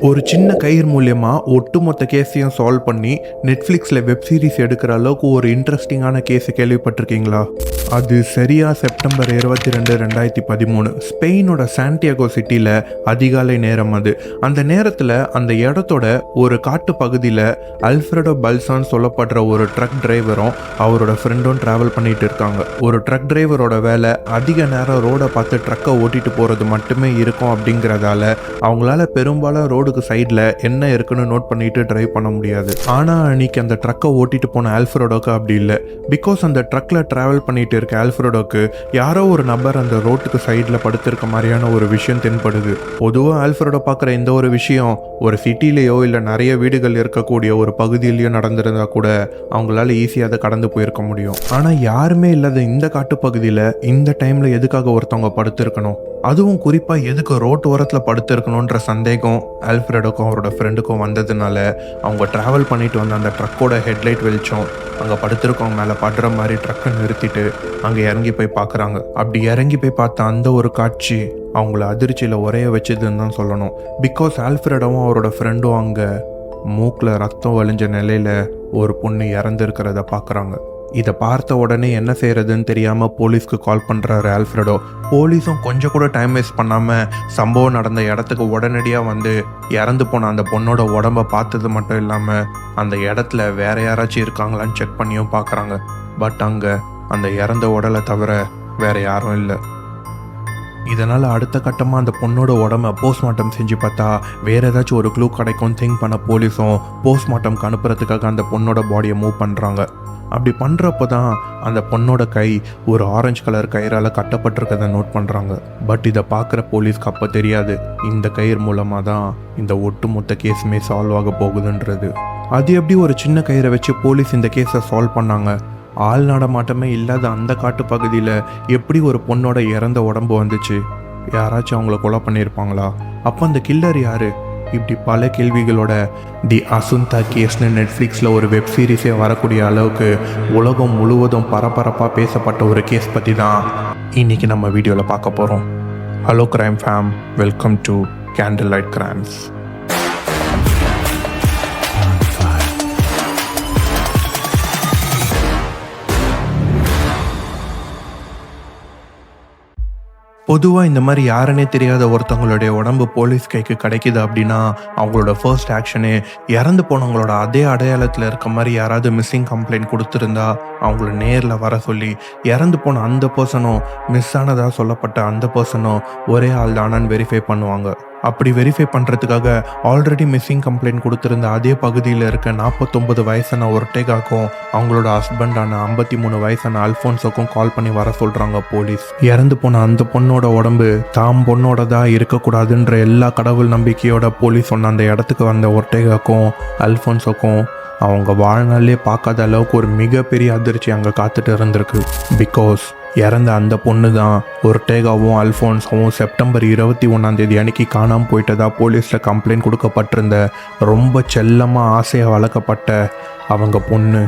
ஒரு சின்ன கயிறு மூலியமா ஒட்டுமொத்த கேஸையும் சால்வ் பண்ணி நெட்ஃப்ளிக்ஸில் வெப் சீரிஸ் எடுக்கிற அளவுக்கு ஒரு இன்ட்ரெஸ்டிங்கான கேஸை கேள்விப்பட்டிருக்கீங்களா? அது சரியா செப்டம்பர் 22, 2013 ஸ்பெயினோட சாண்டியாகோ சிட்டியில் அதிகாலை நேரம். அந்த நேரத்தில் அந்த இடத்தோட ஒரு காட்டு பகுதியில் அல்ஃப்ரெடோ பல்சான் சொல்லப்படுற ஒரு ட்ரக் டிரைவரும் அவரோட ஃப்ரெண்டும் ட்ராவல் பண்ணிட்டு இருக்காங்க. ஒரு ட்ரக் டிரைவரோட வேலை அதிக நேரம் ரோடை பார்த்து ட்ரக்கை ஓட்டிட்டு போகிறது மட்டுமே இருக்கும். அப்படிங்கிறதால அவங்களால பெரும்பாலும் ரோடுக்கு சைடில் என்ன இருக்குன்னு நோட் பண்ணிட்டு டிரைவ் பண்ண முடியாது. ஆனால் அன்னைக்கு அந்த ட்ரக்கை ஓட்டிட்டு போன ஆல்ஃப்ரெடோக்கு அப்படி இல்லை. பிகாஸ் அந்த ட்ரக்கில் ட்ராவல் பண்ணிட்டு இருக்க ஆல்ஃப்ரெடோக்கு யாரோ ஒரு நபர் அந்த ரோட்டுக்கு சைடில் படுத்திருக்க மாதிரியான ஒரு விஷயம் தென்படுது. பொதுவாக ஆல்ஃப்ரெடோ பார்க்குற இந்த ஒரு விஷயம் ஒரு சிட்டிலேயோ இல்லை நிறைய வீடுகள் இருக்கக்கூடிய ஒரு பகுதியிலையோ நடந்திருந்தா கூட அவங்களால ஈஸியாக அதை கடந்து போயிருக்க முடியும். ஆனால் யாருமே இல்லாத இந்த காட்டுப்பகுதியில் இந்த டைமில் எதுக்காக ஒருத்தவங்க படுத்திருக்கணும்? அதுவும் குறிப்பாக எதுக்கு ரோட்டு ஓரத்தில் படுத்திருக்கணுன்ற சந்தேகம் ஆல்ஃப்ரெடோக்கும் அவரோட ஃப்ரெண்டுக்கும் வந்ததுனால அவங்க ட்ராவல் பண்ணிட்டு வந்த அந்த ட்ரக்கோட ஹெட்லைட் வெளிச்சம் அங்கே படுத்திருக்கவங்க மேலே படுற மாதிரி ட்ரக்கை நிறுத்திட்டு அங்கே இறங்கி போய் பார்க்குறாங்க. அப்படி இறங்கி போய் பார்த்த அந்த ஒரு காட்சி அவங்கள அதிர்ச்சியில் உரைய வச்சதுன்னு தான் சொல்லணும். பிகாஸ் ஆல்ஃப்ரெடோவும் அவரோட ஃப்ரெண்டும் அங்கே மூக்கில் ரத்தம் வழிஞ்ச நிலையில் ஒரு பொண்ணு இறந்துருக்கிறத பார்க்குறாங்க. இதை பார்த்த உடனே என்ன செய்யறதுன்னு தெரியாமல் போலீஸ்க்கு கால் பண்ணுறாரு ஆல்ஃப்ரெடோ. போலீஸும் கொஞ்சம் கூட டைம் வேஸ்ட் பண்ணாமல் சம்பவம் நடந்த இடத்துக்கு உடனடியாக வந்து இறந்து போன அந்த பொண்ணோட உடம்பை பார்த்தது மட்டும் இல்லாமல் அந்த இடத்துல வேற யாராச்சும் இருக்காங்களான்னு செக் பண்ணியும் பார்க்குறாங்க. பட் அங்கே அந்த இறந்த உடலை தவிர வேற யாரும் இல்லை. இதனால் அடுத்த கட்டமாக அந்த பொண்ணோட உடம்பை போஸ்ட்மார்ட்டம் செஞ்சு பார்த்தா வேறு ஏதாச்சும் ஒரு க்ளூ கிடைக்கும் திங்க் பண்ண போலீஸும் போஸ்ட்மார்ட்டம்க்கு அனுப்புறதுக்காக அந்த பொண்ணோட பாடியை மூவ் பண்ணுறாங்க. அப்படி பண்ணுறப்போ தான் அந்த பொண்ணோட கை ஒரு ஆரஞ்சு கலர் கயிறால் கட்டப்பட்டிருக்கதை நோட் பண்ணுறாங்க. பட் இதை பார்க்குற போலீஸ்க்கு அப்போ தெரியாது இந்த கயிறு மூலமாக தான் இந்த ஒட்டுமொத்த கேஸுமே சால்வ் ஆக போகுதுன்றது. அது எப்படி ஒரு சின்ன கயிறை வச்சு போலீஸ் இந்த கேஸை சால்வ் பண்ணாங்க? ஆள் நடமாட்டமே இல்லாத அந்த காட்டு பகுதியில் எப்படி ஒரு பொண்ணோட இறந்த உடம்பு வந்துச்சு? யாராச்சும் அவங்கள கொலை பண்ணியிருப்பாங்களா? அப்போ அந்த கில்லர் யாரு? இப்படி பல கேள்விகளோட தி அசுந்தா கேஸ்னு நெட்ஃப்ளிக்ஸில் ஒரு வெப் சீரிஸே வரக்கூடிய அளவுக்கு உலகம் முழுவதும் பரபரப்பாக பேசப்பட்ட ஒரு கேஸ் பற்றி தான் இன்றைக்கி நம்ம வீடியோவில் பார்க்க போகிறோம். Hello crime fam, welcome to candle light crimes. பொதுவாக இந்த மாதிரி யாருன்னே தெரியாத ஒருத்தவங்களுடைய உடம்பு போலீஸ் கைக்கு கிடைக்குது அப்படின்னா அவங்களோட ஃபர்ஸ்ட் ஆக்ஷனே இறந்து போனவங்களோட அதே அடையாளத்தில் இருக்க மாதிரி யாராவது மிஸ்ஸிங் கம்ப்ளைண்ட் கொடுத்துருந்தா அவங்கள நேரில் வர சொல்லி இறந்து போன அந்த பர்சனும் மிஸ் ஆனதாக சொல்லப்பட்ட அந்த பர்சனும் ஒரே ஆள் தானான்னு வெரிஃபை பண்ணுவாங்க. அப்படி வெரிஃபை பண்ணுறதுக்காக ஆல்ரெடி மிஸ்ஸிங் கம்ப்ளைண்ட் கொடுத்துருந்த அதே பகுதியில் இருக்க 49 வயசான ஒர்டேகாக்கும் அவங்களோட ஹஸ்பண்டான 53 வயசான அல்ஃபோன்ஸோக்கும் கால் பண்ணி வர சொல்கிறாங்க போலீஸ். இறந்து போன அந்த பொண்ணோட உடம்பு தாம் பொண்ணோடதாக இருக்கக்கூடாதுன்ற எல்லா கடவுள் நம்பிக்கையோட போலீஸ் சொன்ன அந்த இடத்துக்கு வந்த ஒர்டேகாக்கும் அல்ஃபோன்ஸோக்கும் அவங்க வாழ்நாளே பார்க்காத அளவுக்கு ஒரு மிகப்பெரிய அதிர்ச்சி அங்கே காத்துட்டு இருந்திருக்கு. பிகாஸ் இறந்த அந்த பொண்ணு தான் ஒர்டேகாவும் அல்ஃபோன்ஸாவும் செப்டம்பர் 21 அன்னைக்கு காணாமல் போயிட்டதா போலீஸில் கம்ப்ளைண்ட் கொடுக்கப்பட்டிருந்த ரொம்ப செல்லமாக ஆசையாக வளர்க்கப்பட்ட அவங்க பொண்ணு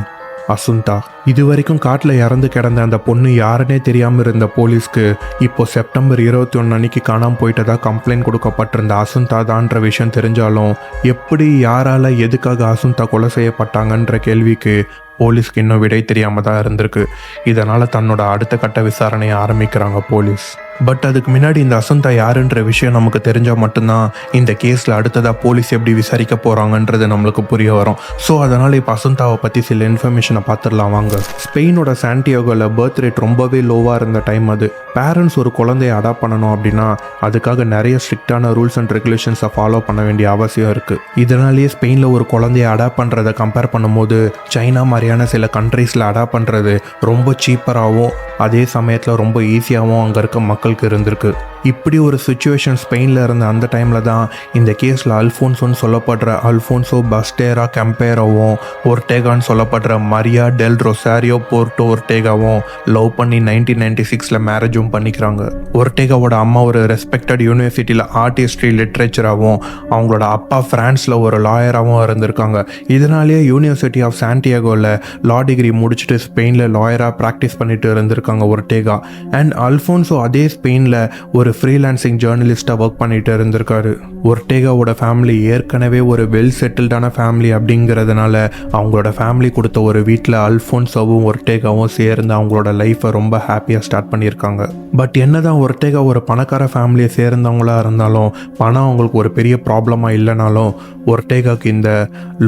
அசுந்தா. இது வரைக்கும் காட்டில் இறந்து கிடந்த அந்த பொண்ணு யாருன்னே தெரியாமல் இருந்த போலீஸ்க்கு இப்போ செப்டம்பர் 21 அன்னைக்கு காணாமல் போயிட்டதா கம்ப்ளைண்ட் கொடுக்கப்பட்டிருந்த அசுந்தா தான்ற விஷயம் தெரிஞ்சாலும் எப்படி யாரால எதுக்காக அசுந்தா கொலை செய்யப்பட்டாங்கன்ற கேள்விக்கு போலீஸ்க்கு இன்னும் விடை தெரியாமல் தான் இருந்திருக்கு. இதனால் தன்னோட அடுத்த கட்ட விசாரணையை ஆரம்பிக்கிறாங்க போலீஸ். பட் அதுக்கு முன்னாடி இந்த அசுந்தா யாருன்ற விஷயம் நமக்கு தெரிஞ்சால் மட்டும்தான் இந்த கேஸில் அடுத்ததாக போலீஸ் எப்படி விசாரிக்க போகிறாங்கன்றது நம்மளுக்கு புரிய வரும். ஸோ அதனால் இப்போ அசுந்தாவை பற்றி சில இன்ஃபர்மேஷனை பார்த்துடலாம் வாங்க. ஸ்பெயினோட சாண்டியாகோவில் பர்த் ரேட் ரொம்பவே லோவாக இருந்த டைம் அது. பேரண்ட்ஸ் ஒரு குழந்தைய அடாப்ட் பண்ணணும் அப்படின்னா அதுக்காக நிறைய ஸ்ட்ரிக்டான ரூல்ஸ் அண்ட் ரெகுலேஷன்ஸை ஃபாலோ பண்ண வேண்டிய அவசியம் இருக்குது. இதனாலேயே ஸ்பெயினில் ஒரு குழந்தைய அடாப்ட் பண்ணுறதை கம்பேர் பண்ணும்போது சைனா மாதிரியான சில கண்ட்ரீஸில் அடாப்ட் பண்ணுறது ரொம்ப சீப்பராகவும் அதே சமயத்தில் ரொம்ப ஈஸியாகவும் அங்கே இருக்க மக்களுக்கு இருந்திருக்கு. இப்படி ஒரு சுச்சுவேஷன் ஸ்பெயினில் இருந்த அந்த டைமில் தான் இந்த கேஸில் அல்ஃபோன்ஸோன்னு சொல்லப்படுற அல்ஃபோன்ஸோ பஸ்டேரா கம்பேரோவும் ஒர்டேகான்னு சொல்லப்படுற மரியா டெல் ரொசாரியோ போர்ட்டோ ஒர்டேகாவும் லவ் பண்ணி 1996 மேரேஜும் பண்ணிக்கிறாங்க. ஒர்டேகாவோட அம்மா ஒரு ரெஸ்பெக்டட் யூனிவர்சிட்டியில் ஆர்ட் ஹிஸ்ட்ரி லிட்ரேச்சராகவும் அவங்களோட அப்பா ஃப்ரான்ஸில் ஒரு லாயராகவும் இருந்திருக்காங்க. இதனாலேயே யூனிவர்சிட்டி ஆஃப் சாண்டியாகோவில் லா டிகிரி முடிச்சுட்டு ஸ்பெயினில் லாயராக ப்ராக்டிஸ் பண்ணிட்டு இருந்திருக்காங்க ஒர்டேகா. அண்ட் அல்ஃபோன்ஸோ அதே ஸ்பெயினில் ஒரு ஃப்ரீலான்சிங் ஜேர்னலிஸ்டாக ஒர்க் பண்ணிட்டு இருந்திருக்காரு. ஒர்டேகாவோட ஃபேமிலி ஏற்கனவே ஒரு வெல் செட்டில்டான ஃபேமிலி அப்படிங்கிறதுனால அவங்களோட ஃபேமிலி கொடுத்த ஒரு வீட்டில் அல்ஃபோன்சோவும் ஒர்டேகாவும் சேர்ந்து அவங்களோட லைஃப்பை ரொம்ப ஹாப்பியாக ஸ்டார்ட் பண்ணியிருக்காங்க. பட் என்னதான் ஒர்டேகா ஒரு பணக்கார ஃபேமிலியை சேர்ந்தவங்களா இருந்தாலும் பணம் அவங்களுக்கு ஒரு பெரிய ப்ராப்ளமாக இல்லைனாலும் ஒர்டேகாக்கு இந்த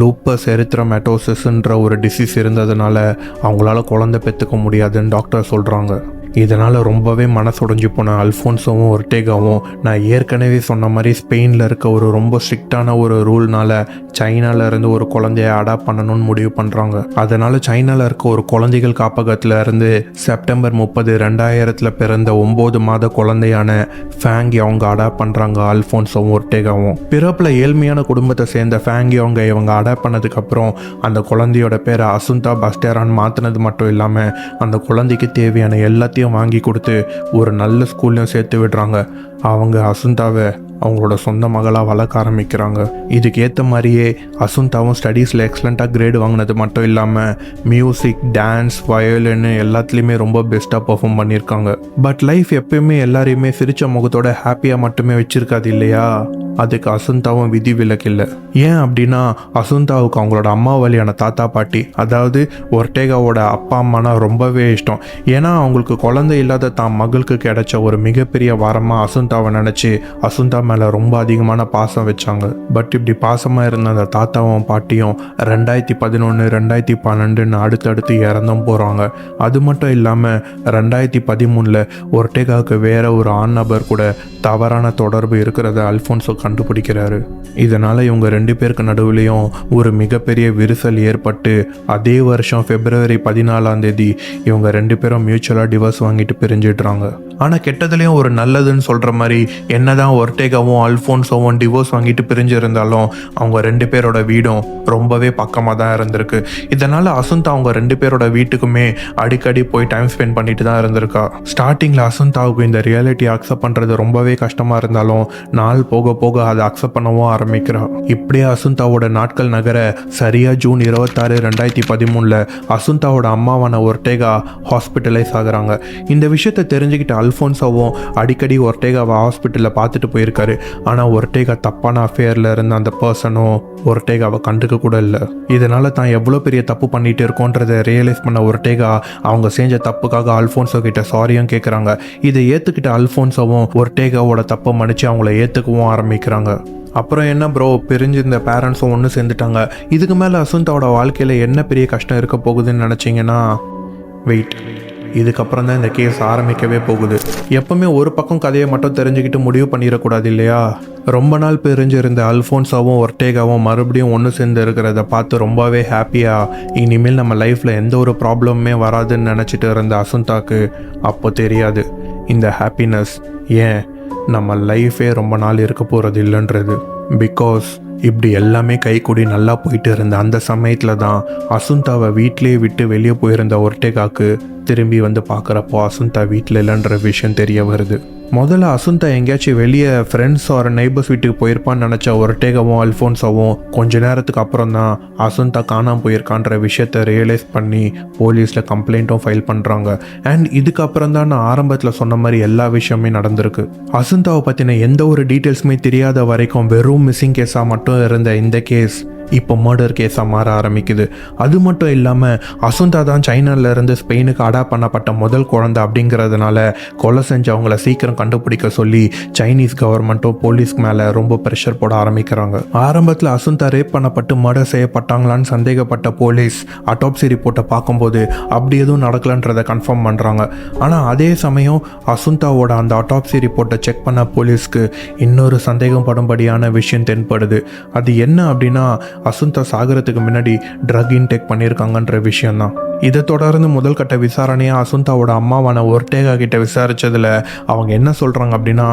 லூப்பஸ் எரித்ரோமேட்டோசிஸ்ன்ற ஒரு டிசீஸ் இருந்ததுனால அவங்களால குழந்தை பெற்றுக்க முடியாதுன்னு டாக்டர் சொல்கிறாங்க. இதனால் ரொம்பவே மனசுடைஞ்சு போன அல்ஃபோன்சோவும் ஒர்டேகாவும் நான் ஏற்கனவே சொன்ன மாதிரி ஸ்பெயினில் இருக்க ஒரு ரொம்ப ஸ்ட்ரிக்டான ஒரு ரூல்னால சைனாவில் இருந்து ஒரு குழந்தைய அடாப்ட் பண்ணணும்னு முடிவு பண்ணுறாங்க. அதனால் சைனாவில் இருக்க ஒரு குழந்தைகள் காப்பகத்தில் இருந்து செப்டம்பர் 30, 2000 பிறந்த 9 மாத குழந்தையான ஃபேங்கி அவங்க அடாப்ட் பண்ணுறாங்க அல்ஃபோன்சோவும் ஒர்டேகாவும். பிறப்பில் ஏழ்மையான குடும்பத்தை சேர்ந்த ஃபேங்கி அவங்க இவங்க அடாப்ட் பண்ணதுக்கப்புறம் அந்த குழந்தையோட பேரை அசுந்தா பஸ்டேரான்னு மாற்றினது மட்டும் இல்லாமல் அந்த குழந்தைக்கு தேவையான எல்லாத்தையும் வாங்கி கொடுத்து ஒரு நல்ல ஸ்கூல்லையும் சேர்த்து விடுறாங்க. அவங்க அசுந்தாவை அவங்களோட சொந்த மகளாக வளர்க்க ஆரம்பிக்கிறாங்க. இதுக்கு ஏற்ற மாதிரியே அசுந்தாவும் ஸ்டடீஸில் எக்ஸலண்ட்டாக கிரேடு வாங்கினது மட்டும் இல்லாமல் மியூசிக், டான்ஸ், வயலின் எல்லாத்துலேயுமே ரொம்ப பெஸ்ட்டாக பர்ஃபார்ம் பண்ணியிருக்காங்க. பட் லைஃப் எப்பயுமே எல்லாரையுமே சிரிச்ச முகத்தோட ஹாப்பியாக மட்டுமே வச்சிருக்காது இல்லையா? அதுக்கு அசுந்தாவும் விதி விலக்கு இல்லை. ஏன் அப்படின்னா அசுந்தாவுக்கு அவங்களோட அம்மா வழியான தாத்தா பாட்டி, அதாவது ஒர்டேகாவோட அப்பா அம்மானா ரொம்பவே இஷ்டம். ஏன்னா அவங்களுக்கு குழந்தை இல்லாத தான் மகளுக்கு கிடைச்ச ஒரு மிகப்பெரிய வரமாக அசுந்தாவை நினச்சி அசுந்தா மேலே ரொம்ப அதிகமான பாசம் வச்சாங்க. பட் இப்படி பாசமாக இருந்த அந்த தாத்தாவும் பாட்டியும் 2011, 2012 அடுத்தடுத்து இறந்தும் போகிறாங்க. அது மட்டும் இல்லாமல் 2013 ஒர்டேகாவுக்கு வேற ஒரு ஆண் நபர் கூட தவறான தொடர்பு இருக்கிறத அல்ஃபோன்சோ கண்டுபிடிக்கிறாரு. இதனால் இவங்க 2 பேருக்கு நடுவுலையும் ஒரு மிகப்பெரிய விரிசல் ஏற்பட்டு அதே வருஷம் February 14 இவங்க 2 பேரும் மியூச்சுவலாக டிவோர்ஸ் வாங்கிட்டு பிரிஞ்சிடுறாங்க. ஆனால் கெட்டதுலேயும் ஒரு நல்லதுன்னு சொல்கிற மாதிரி என்னதான் ஒர்டேகாவும் அல்ஃபோன்சோவும் டிவோர்ஸ் வாங்கிட்டு பிரிஞ்சிருந்தாலும் அவங்க 2 பேரோட வீடும் ரொம்பவே பக்கமாக தான் இருந்திருக்கு. இதனால் அசுந்தா அவங்க 2 பேரோட வீட்டுக்குமே அடிக்கடி போய் டைம் ஸ்பெண்ட் பண்ணிட்டு தான் இருந்திருக்கா. ஸ்டார்டிங்கில் அசுந்தாவுக்கு இந்த ரியாலிட்டி அக்செப்ட் பண்ணுறது ரொம்பவே கஷ்டமாக இருந்தாலும் நாள் போக போக அதை அக்செப்ட் பண்ணவும் ஆரம்பிக்கிறா. இப்படியே அசுந்தாவோட நாட்கள் நகர சரியா ஜூன் 26, 2013 அசுந்தாவோட அம்மாவான ஒர்டேகா ஹாஸ்பிட்டலைஸ் ஆகுறாங்க. இந்த விஷயத்தை தெரிஞ்சுக்கிட்ட அல்ஃபோன்சோவும் அடிக்கடி ஒர்டேகாவை ஹாஸ்பிட்டலில் பார்த்துட்டு போயிருக்காரு. ஆனால் ஒர்டேகா தப்பான அஃபேரில் இருந்த அந்த பர்சனும் ஒர்டேகாவை கண்டுக்க கூட இல்லை. இதனால தான் எவ்வளோ பெரிய தப்பு பண்ணிட்டு இருக்கோன்றதை ரியலைஸ் பண்ண ஒர்டேகா அவங்க செஞ்ச தப்புக்காக அல்ஃபோன்சோ கிட்ட சாரியும் கேட்குறாங்க. இதை ஏற்றுக்கிட்ட அல்ஃபோன்சோவும் ஒர்டேகாவோட தப்பை மன்னிச்சு அவங்கள ஏற்றுக்கவும் ஆரம்பிக்கிறாங்க. அப்புறம் என்ன ப்ரோ, பிரிஞ்சு இந்த பேரண்ட்ஸும் ஒன்று சேர்ந்துட்டாங்க. இதுக்கு மேலே அசுந்தாவோட வாழ்க்கையில் என்ன பெரிய கஷ்டம் இருக்க போகுதுன்னு நினச்சிங்கன்னா வெயிட், இதுக்கப்புறம் தான் இந்த கேஸ் ஆரம்பிக்கவே போகுது. எப்பவுமே ஒரு பக்கம் கதையை மட்டும் தெரிஞ்சுக்கிட்டு முடிவு பண்ணிடக்கூடாது இல்லையா? ரொம்ப நாள் பிரிஞ்சிருந்த அல்ஃபோன்சாவும் ஒர்டேகாவும் மறுபடியும் ஒன்று சேர்ந்து இருக்கிறத பார்த்து ரொம்பவே ஹாப்பியாக இனிமேல் நம்ம லைஃப்பில் எந்த ஒரு ப்ராப்ளமுமே வராதுன்னு நினச்சிட்டு இருந்த அசுந்தாக்கு அப்போ தெரியாது இந்த ஹாப்பினஸ் ஏன் நம்ம லைஃபே ரொம்ப நாள் இருக்க போகிறது இல்லைன்றது. பிகாஸ் இப்படி எல்லாமே கைக்கூடி நல்லா போயிட்டு இருந்த அந்த சமயத்தில் தான் அசுந்தாவை வீட்டிலேயே விட்டு வெளியே போயிருந்த ஒர்டேகாக்கு திரும்பி வந்து பார்க்குறப்போ அசுந்தா வீட்டில் இல்லைன்ற விஷயம் தெரிய வருது. முதல்ல அசுந்தா எங்கேயாச்சும் வெளியே ஃப்ரெண்ட்ஸ் ஒரு நெய்பர்ஸ் வீட்டுக்கு போயிருப்பான்னு நினச்ச ஒர்டேகாவும் அல்ஃபோன்சாவும் கொஞ்ச நேரத்துக்கு அப்புறம் தான் அசுந்தா காணாமல் போயிருக்கான்ற விஷயத்தை ரியலைஸ் பண்ணி போலீஸில் கம்ப்ளைண்ட்டும் ஃபைல் பண்ணுறாங்க. அண்ட் இதுக்கப்புறம் தான் நான் ஆரம்பத்தில் சொன்ன மாதிரி எல்லா விஷயமே நடந்திருக்கு. அசுந்தாவை பற்றின எந்த ஒரு டீட்டெயில்ஸுமே தெரியாத வரைக்கும் வெறும் மிஸ்ஸிங் கேஸாக மட்டும் இருந்த இந்த கேஸ் இப்போ மர்டர் கேஸாக மாற ஆரம்பிக்குது. அது மட்டும் இல்லாமல் அசுந்தா தான் சைனாவிலேருந்து ஸ்பெயினுக்கு அடாப்ட் பண்ணப்பட்ட முதல் குழந்தை அப்படிங்கிறதுனால கொலை செஞ்சவங்கள சீக்கிரம் கண்டுபிடிக்க சொல்லி சைனீஸ் கவர்மெண்ட்டும் போலீஸ்க்கு மேலே ரொம்ப ப்ரெஷர் போட ஆரம்பிக்கிறாங்க. ஆரம்பத்தில் அசுந்தா ரேப் பண்ணப்பட்டு மர்டர் செய்யப்பட்டாங்களான்னு சந்தேகப்பட்ட போலீஸ் அட்டாப்சி ரிப்போர்ட்டை பார்க்கும்போது அப்படி எதுவும் நடக்கலன்றதை கன்ஃபார்ம் பண்ணுறாங்க. ஆனால் அதே சமயம் அசுந்தாவோட அந்த அட்டாப்சி ரிப்போர்ட்டை செக் பண்ண போலீஸ்க்கு இன்னொரு சந்தேகம் படும்படியான விஷயம் தென்படுது. அது என்ன அப்படின்னா அசுந்தா சாகரத்துக்கு முன்னாடி ட்ரக் இன்டேக் பண்ணியிருக்காங்கன்ற விஷயம்தான். இதை தொடர்ந்து முதல் கட்ட விசாரணையாக அசுந்தாவோட அம்மாவான ஒர்டேகா கிட்ட விசாரித்ததில் அவங்க என்ன சொல்கிறாங்க அப்படின்னா,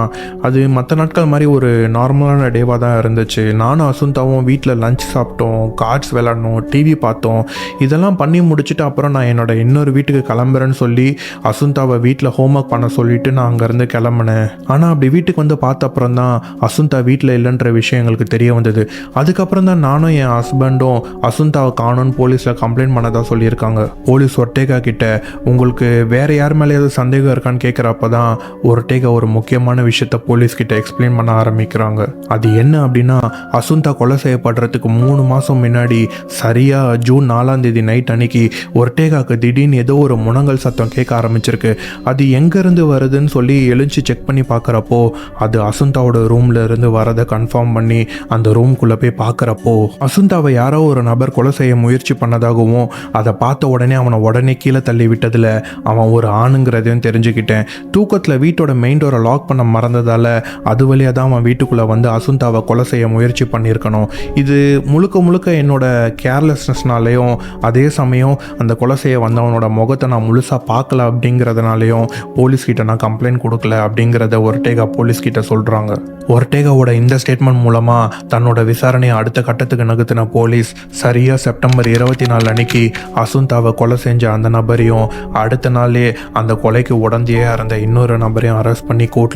அது மற்ற நாட்கள் மாதிரி ஒரு நார்மலான டேவாக தான் இருந்துச்சு. நானும் அசுந்தாவும் வீட்டில் லஞ்ச் சாப்பிட்டோம், கார்ட்ஸ் விளாடணும், டிவி பார்த்தோம். இதெல்லாம் பண்ணி முடிச்சுட்டு அப்புறம் நான் என்னோட இன்னொரு வீட்டுக்கு கிளம்புறேன்னு சொல்லி அசுந்தாவை வீட்டில் ஹோம்ஒர்க் பண்ண சொல்லிட்டு நான் அங்கேருந்து கிளம்புனேன். ஆனால் அப்படி வீட்டுக்கு வந்து பார்த்த அப்புறம் தான் அசுந்தா வீட்டில் இல்லைன்ற விஷயம் எங்களுக்கு தெரிய வந்தது. அதுக்கப்புறம் தான் நானும் நானும் என் ஹஸ்பண்டும் அசுந்தாவை காணோன்னு போலீஸில் கம்ப்ளைண்ட் பண்ணதா சொல்லியிருக்காங்க. போலீஸ் ஒர்டேகா கிட்ட உங்களுக்கு வேற யார் மேலே ஏதாவது சந்தேகம் இருக்கான்னு கேட்குறப்ப தான் ஒர்டேகா ஒரு முக்கியமான விஷயத்த போலீஸ் கிட்ட எக்ஸ்பிளைன் பண்ண ஆரம்பிக்கிறாங்க. அது என்ன அப்படின்னா, அசுந்தா கொலை செய்யப்படுறதுக்கு 3 மாதம் முன்னாடி சரியாக ஜூன் 4ஆம் தேதி நைட் அன்னைக்கு ஒர்டேகாவுக்கு திடீர்னு ஏதோ ஒரு முனங்கல் சத்தம் கேட்க ஆரம்பிச்சிருக்கு. அது எங்கேருந்து வருதுன்னு சொல்லி எழுச்சி செக் பண்ணி பார்க்குறப்போ அது அசுந்தாவோட ரூமில் இருந்து வரதை கன்ஃபார்ம் பண்ணி அந்த ரூம்குள்ளே போய் பார்க்குறப்போ அசுந்தாவை யாரோ ஒரு நபர் கொலை செய்ய முயற்சி பண்ணதாகவும் அதை பார்த்த உடனே அவனை உடனே கீழே தள்ளி விட்டதில் அவன் ஒரு ஆணுங்கிறதையும் தெரிஞ்சுக்கிட்டேன். தூக்கத்தில் வீட்டோட மெயின் டோரை லாக் பண்ண மறந்ததால் அது வழியாக தான் அவன் வீட்டுக்குள்ளே வந்து அசுந்தாவை கொலை செய்ய முயற்சி பண்ணியிருக்கணும். இது முழுக்க முழுக்க என்னோட கேர்லெஸ்னஸ்னாலேயும் அதே சமயம் அந்த கொலை செய்ய வந்தவனோட முகத்தை நான் முழுசாக பார்க்கல அப்படிங்கிறதுனாலையும் போலீஸ்கிட்ட நான் கம்ப்ளைண்ட் கொடுக்கல அப்படிங்கிறத ஒர்டேகா போலீஸ்கிட்ட சொல்கிறாங்க. ஒர்டேகாவோட இந்த ஸ்டேட்மெண்ட் மூலமாக தன்னோட விசாரணையை அடுத்த கட்டத்துக்கு நகர்த்தின போலீஸ் சரியாக செப்டம்பர் 24 அன்னைக்கு அசுந்தாவை கொலை செஞ்ச அந்த நபரையும் அடுத்த நாளே அந்த கொலைக்கு உடந்தையாக இருந்த இன்னொரு நபரையும் அரெஸ்ட் பண்ணி கோர்ட்டில்